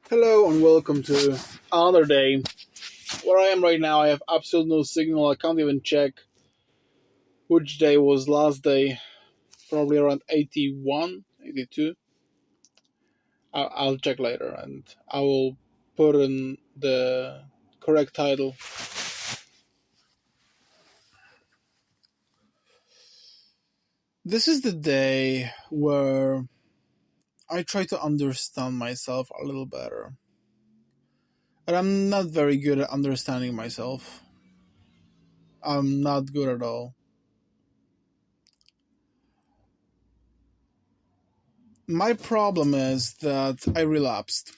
Hello and welcome to another day. Where I am right now, I have absolutely no signal. I can't even check which day was last day. Probably around 81, 82. I'll check later and I will put in the correct title. This is the day where I try to understand myself a little better. And I'm not very good at understanding myself. I'm not good at all. My problem is that I relapsed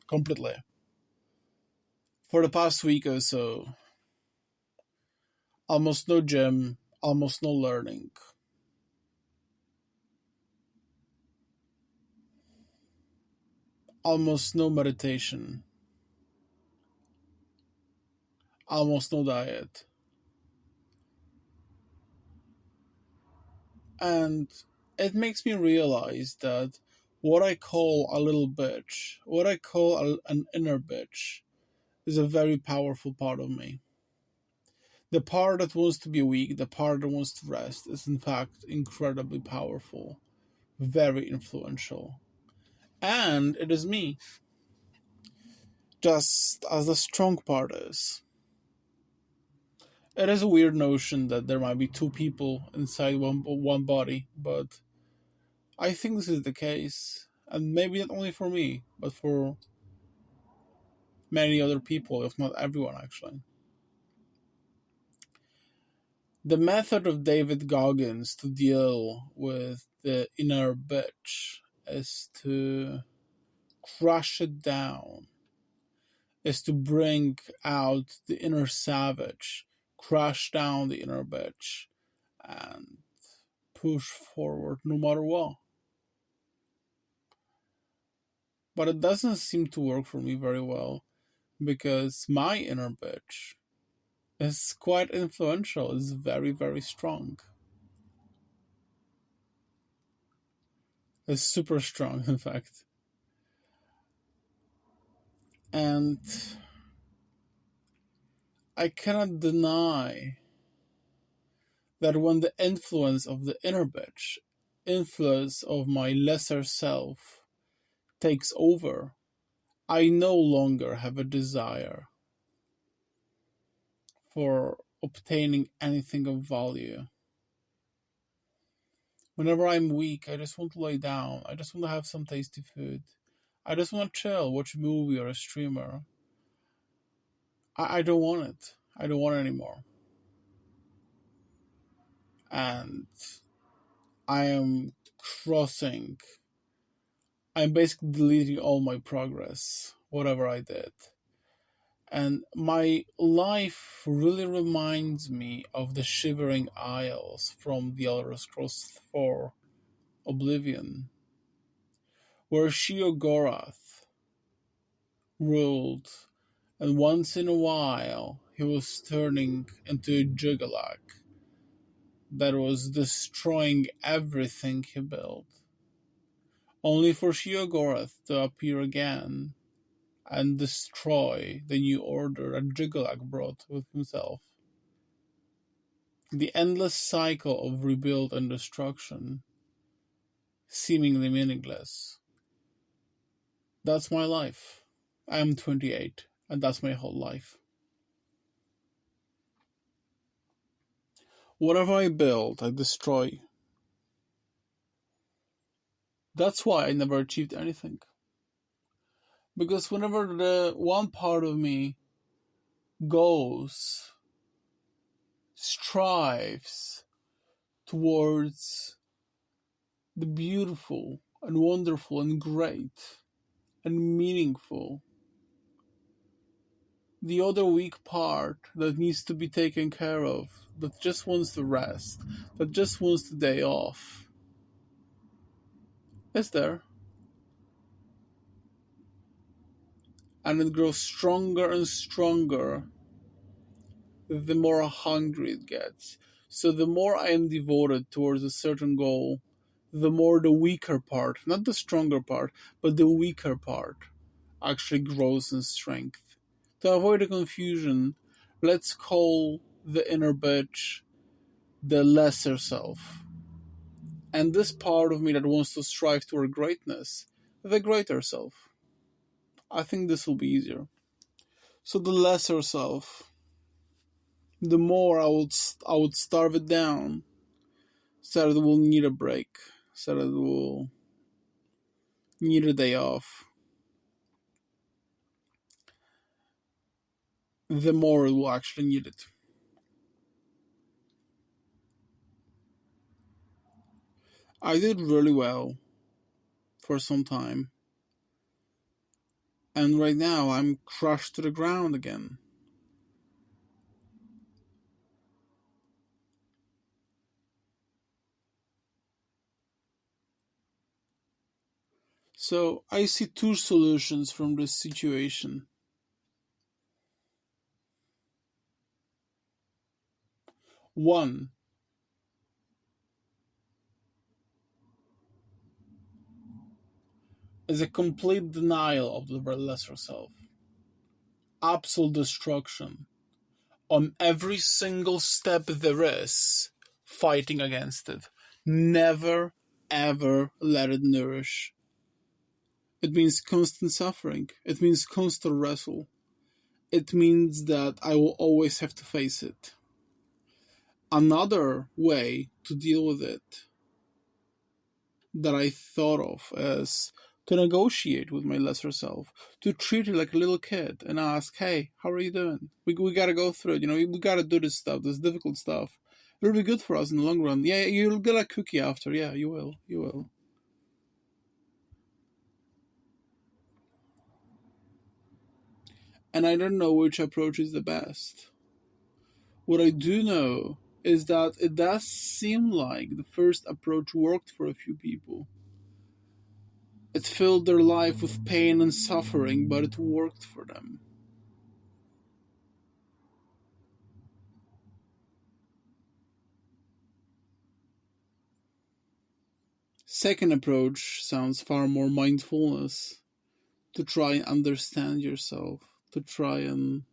completely. For the past week or so, almost no gym, almost no learning. Almost no meditation. Almost no diet. And it makes me realize that what I call a little bitch, what I call an inner bitch, is a very powerful part of me. The part that wants to be weak, the part that wants to rest, is in fact incredibly powerful, very influential. And it is me, just as the strong part is. It is a weird notion that there might be two people inside one body, but I think this is the case, and maybe not only for me, but for many other people, if not everyone, actually. The method of David Goggins to deal with the inner bitch is to crush it down, is to bring out the inner savage, crush down the inner bitch, and push forward no matter what. But it doesn't seem to work for me very well because my inner bitch is quite influential, is very, very strong. It's super strong, in fact. And I cannot deny that when the influence of the inner bitch, influence of my lesser self, takes over, I no longer have a desire for obtaining anything of value. Whenever I'm weak, I just want to lay down. I just want to have some tasty food. I just want to chill, watch a movie or a streamer. I don't want it. I don't want it anymore. And I am crossing. I'm basically deleting all my progress, whatever I did. And my life really reminds me of the Shivering Isles from The Elder Scrolls 4 Oblivion, where Sheogorath ruled, and once in a while he was turning into a Juggalag that was destroying everything he built, only for Sheogorath to appear again and destroy the new order that Juggalag brought with himself. The endless cycle of rebuild and destruction, seemingly meaningless. That's my life. I am 28, and that's my whole life. Whatever I build, I destroy. That's why I never achieved anything. Because whenever the one part of me goes, strives towards the beautiful and wonderful and great and meaningful, the other weak part that needs to be taken care of, that just wants to rest, that just wants the day off, is there. And it grows stronger and stronger the more hungry it gets. So the more I am devoted towards a certain goal, the more the weaker part, not the stronger part, but the weaker part actually grows in strength. To avoid the confusion, let's call the inner bitch the lesser self. And this part of me that wants to strive toward greatness, the greater self. I think this will be easier. So the lesser self, the more I would starve it down, so that it will need a break, so that it will need a day off. The more it will actually need it. I did really well for some time, and right now I'm crushed to the ground again. So I see two solutions from this situation. One is a complete denial of the lesser self, absolute destruction on every single step there is, fighting against it. Never, ever let it nourish. It means constant suffering. It means constant wrestle. It means that I will always have to face it. Another way to deal with it that I thought of is to negotiate with my lesser self, to treat it like a little kid and ask, hey, how are you doing? We gotta go through it, we gotta do this stuff, this difficult stuff. It'll be good for us in the long run. Yeah, you'll get a cookie after. Yeah, you will. And I don't know which approach is the best. What I do know is that it does seem like the first approach worked for a few people. It filled their life with pain and suffering, but it worked for them. Second approach sounds far more mindfulness, to try and understand yourself, to try and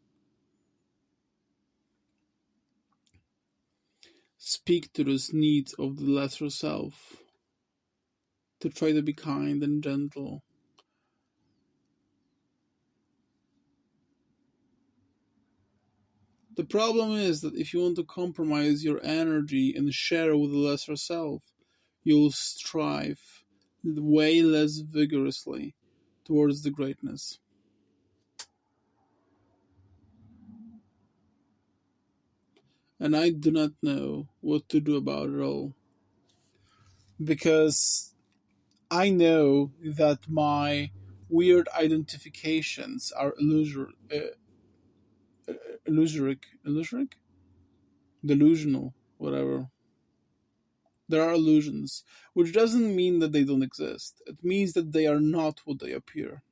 speak to those needs of the lesser self, to try to be kind and gentle. The problem is that if you want to compromise your energy and share with the lesser self, you'll strive way less vigorously towards the greatness. And I do not know what to do about it all. Because I know that my weird identifications are delusional, whatever. There are illusions, which doesn't mean that they don't exist. It means that they are not what they appear.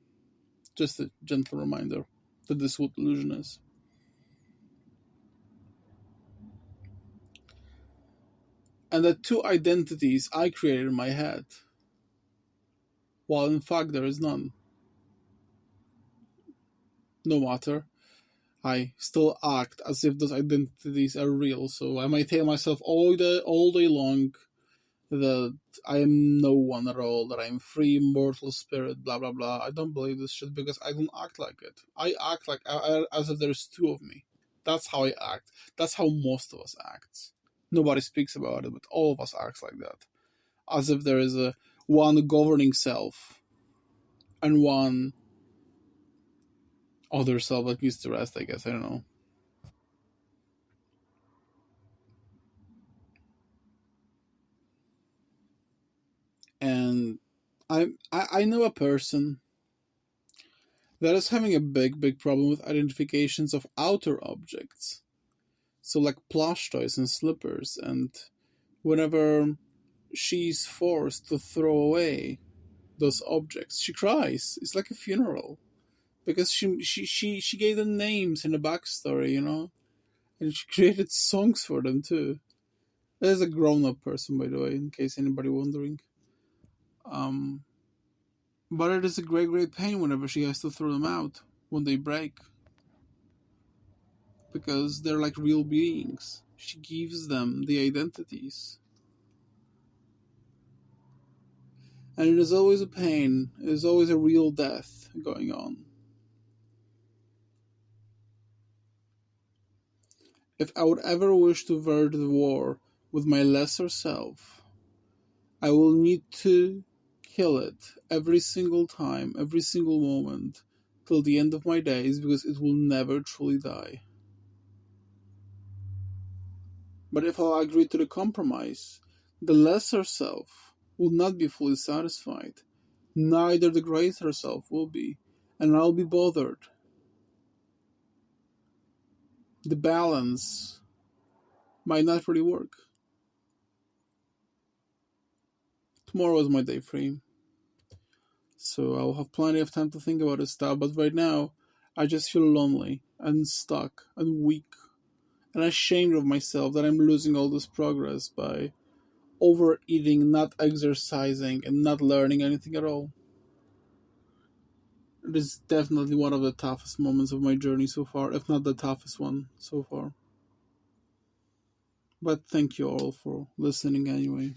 Just a gentle reminder that this is what illusion is. And the two identities I created in my head, while in fact there is none. No matter, I still act as if those identities are real. So I might tell myself all day long that I am no one at all, that I'm free, immortal spirit, blah blah blah. I don't believe this shit because I don't act like it. I act like as if there's two of me. That's how I act. That's how most of us act. Nobody speaks about it, but all of us act like that, as if there is a one governing self and one other self that needs to rest. I guess I don't know. And I know a person that is having a big problem with identifications of outer objects. So like plush toys and slippers, and whenever she's forced to throw away those objects, she cries. It's like a funeral. Because she gave them names in the backstory, And she created songs for them too. That is a grown up person, by the way, in case anybody wondering. Um But it is a great, great pain whenever she has to throw them out when they break. Because they're like real beings. She gives them the identities. And it is always a pain. It is always a real death going on. If I would ever wish to avert the war with my lesser self, I will need to kill it every single time, every single moment, till the end of my days, because it will never truly die. But if I agree to the compromise, the lesser self will not be fully satisfied. Neither the greater self will be, and I'll be bothered. The balance might not really work. Tomorrow is my day free, so I'll have plenty of time to think about this stuff, but right now, I just feel lonely and stuck and weak and ashamed of myself that I'm losing all this progress by overeating, not exercising, and not learning anything at all. It is definitely one of the toughest moments of my journey so far, if not the toughest one so far. But thank you all for listening anyway.